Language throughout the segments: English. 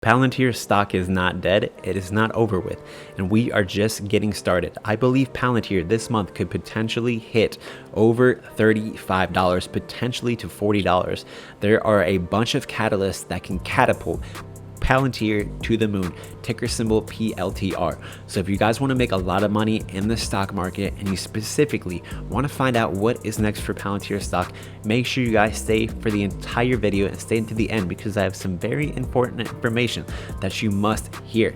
Palantir stock is not dead, it is not over with, and we are just getting started. I believe Palantir this month could potentially hit over $35, potentially to $40. There are a bunch of catalysts that can catapult Palantir to the moon, ticker symbol PLTR. So if you guys want to make a lot of money in the stock market and you specifically want to find out what is next for Palantir stock, make sure you guys stay for the entire video and stay to the end because I have some very important information that you must hear.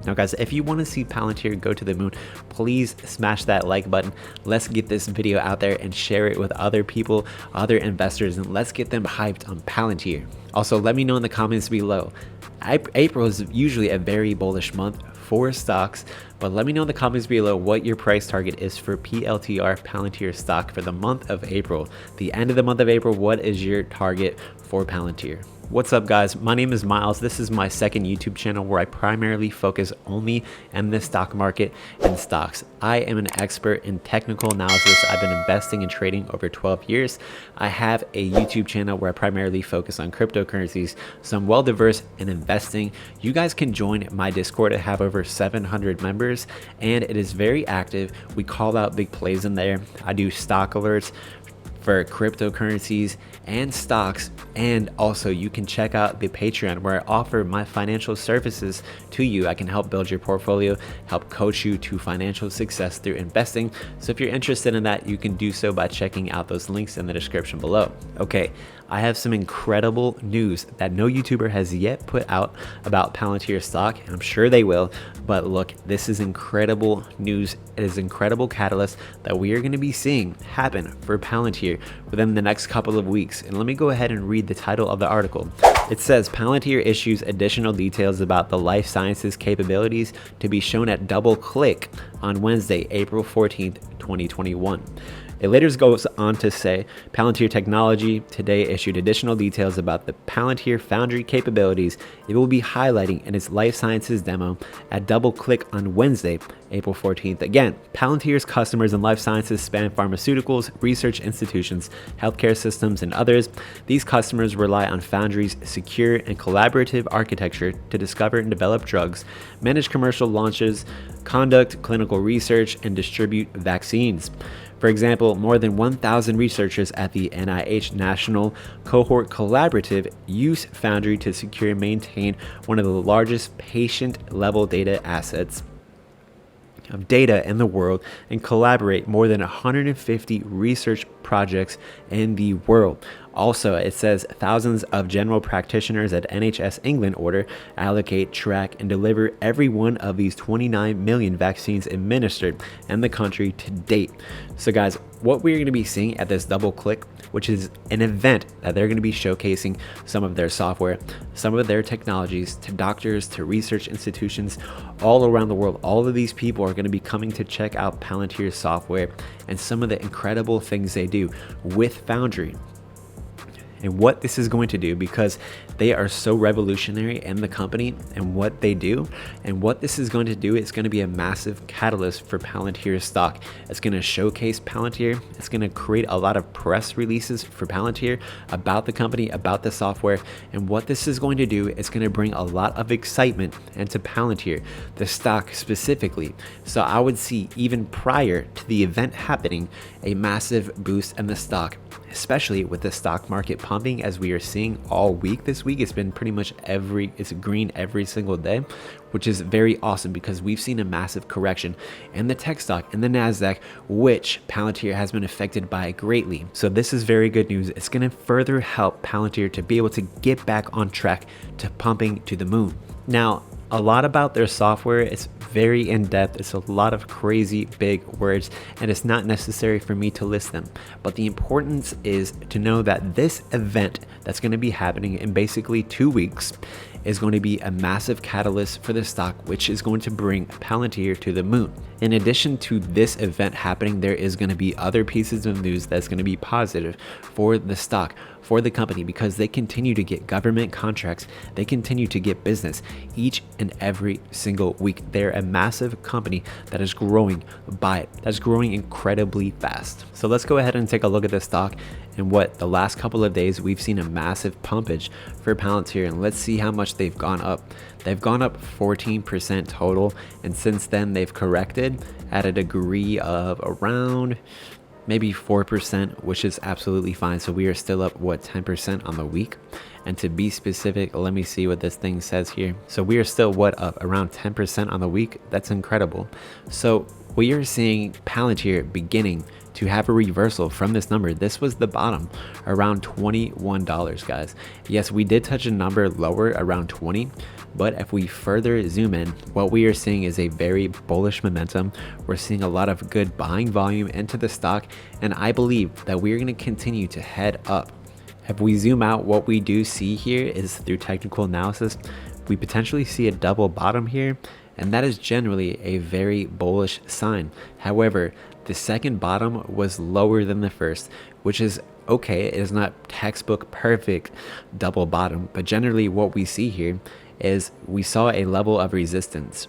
Now guys, if you want to see Palantir go to the moon, please smash that like button. Let's get this video out there and share it with other people, other investors, and let's get them hyped on Palantir. Also, let me know in the comments below. April is usually a very bullish month for stocks, but let me know in the comments below what your price target is for PLTR Palantir stock for the month of April. The end of the month of April, what is your target for Palantir? What's up guys, my name is Myles. This is my second YouTube channel where I primarily focus only on the stock market and stocks. I am an expert in technical analysis. I've been investing and trading over 12 years. I have a YouTube channel where I primarily focus on cryptocurrencies, so I'm well diverse in investing. You guys can join my Discord. I have over 700 members and it is very active. We call out big plays in there. I do stock alerts for cryptocurrencies and stocks, and also you can check out the Patreon where I offer my financial services to you. I can help build your portfolio, help coach you to financial success through investing. So if you're interested in that, you can do so by checking out those links in the description below. Okay, I have some incredible news that no YouTuber has yet put out about Palantir stock, and I'm sure they will, but look, this is incredible news. It is incredible catalyst that we are going to be seeing happen for Palantir within the next couple of weeks. And let me go ahead and read the title of the article. It says Palantir issues additional details about the life sciences capabilities to be shown at double click on Wednesday, April 14th, 2021. It later goes on to say, Palantir Technology today issued additional details about the Palantir Foundry capabilities it will be highlighting in its life sciences demo at double click on Wednesday, April 14th. Again, Palantir's customers in life sciences span pharmaceuticals, research institutions, healthcare systems, and others. These customers rely on Foundry's secure and collaborative architecture to discover and develop drugs, manage commercial launches, conduct clinical research, and distribute vaccines. For example, more than 1,000 researchers at the NIH National Cohort Collaborative use Foundry to secure and maintain one of the largest patient-level data assets of data in the world and collaborate more than 150 research projects in the world. Also, it says thousands of general practitioners at NHS England order, allocate, track, and deliver every one of these 29 million vaccines administered in the country to date. So guys, what we're going to be seeing at this double click, which is an event that they're going to be showcasing some of their software, some of their technologies to doctors, to research institutions all around the world. All of these people are going to be coming to check out Palantir's software and some of the incredible things they do with Foundry. And what this is going to do, because they are so revolutionary in the company and what they do, and what this is going to do, it's going to be a massive catalyst for Palantir stock. It's going to showcase Palantir. It's going to create a lot of press releases for Palantir about the company, about the software, and what this is going to do, it's going to bring a lot of excitement into Palantir, the stock specifically. So I would see, even prior to the event happening, a massive boost in the stock, especially with the stock market pumping as we are seeing all week this week. It's been pretty much it's green every single day, which is very awesome because we've seen a massive correction in the tech stock and the NASDAQ, which Palantir has been affected by greatly. So this is very good news. It's going to further help Palantir to be able to get back on track to pumping to the moon. Now, a lot about their software, it's very in-depth, it's a lot of crazy big words, and it's not necessary for me to list them. But the importance is to know that this event that's going to be happening in basically 2 weeks is going to be a massive catalyst for the stock, which is going to bring Palantir to the moon. In addition to this event happening, there is going to be other pieces of news that's going to be positive for the stock, for the company, because they continue to get government contracts. They continue to get business each and every single week. They're a massive company that is growing by it. That's growing incredibly fast. So let's go ahead and take a look at the stock. And what the last couple of days, we've seen a massive pumpage for Palantir, and let's see how much they've gone up. They've gone up 14% total, and since then they've corrected at a degree of around maybe 4%, which is absolutely fine. So we are still up, what, 10% on the week? And to be specific, let me see what this thing says here. So we are still, what, up around 10% on the week? That's incredible. So we are seeing Palantir beginning to have a reversal from this number. This was the bottom around $21, guys. Yes, we did touch a number lower around 20, but if we further zoom in, what we are seeing is a very bullish momentum. We're seeing a lot of good buying volume into the stock, and I believe that we're going to continue to head up. If we zoom out, what we do see here is through technical analysis, we potentially see a double bottom here, and that is generally a very bullish sign. However, the second bottom was lower than the first, which is okay. It is not textbook perfect double bottom, but generally what we see here is we saw a level of resistance.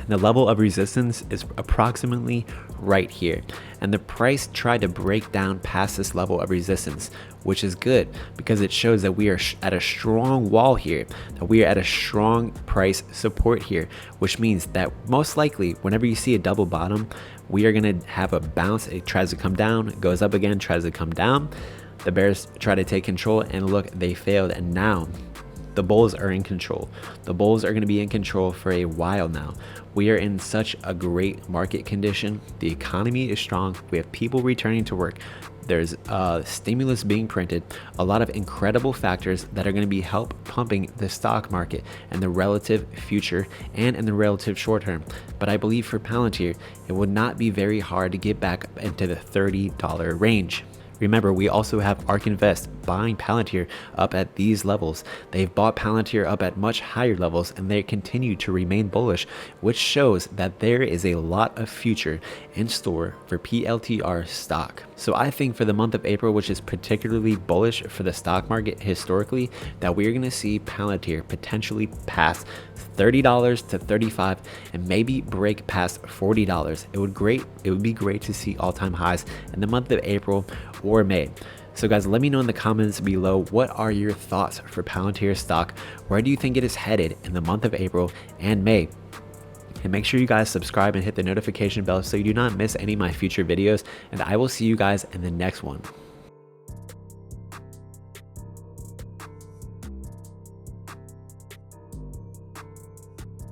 The level of resistance is approximately right here, and the price tried to break down past this level of resistance, which is good because it shows that we are at a strong wall here, that we are at a strong price support here, which means that most likely whenever you see a double bottom, we are going to have a bounce. It tries to come down, goes up again, tries to come down. The bears try to take control, and look, they failed, and now the bulls are in control. The bulls are going to be in control for a while now. We are in such a great market condition. The economy is strong. We have people returning to work. There's stimulus being printed, a lot of incredible factors that are going to be help pumping the stock market in the relative future and in the relative short term. But I believe for Palantir, it would not be very hard to get back into the $30 range. Remember, we also have ARK Invest buying Palantir up at these levels. They've bought Palantir up at much higher levels, and they continue to remain bullish, which shows that there is a lot of future in store for PLTR stock. So I think for the month of April, which is particularly bullish for the stock market historically, that we're going to see Palantir potentially pass $30 to $35 and maybe break past $40. It would be great to see all-time highs in the month of April or May. So guys, let me know in the comments below, what are your thoughts for Palantir stock? Where do you think it is headed in the month of April and May? And make sure you guys subscribe and hit the notification bell so you do not miss any of my future videos, and I will see you guys in the next one.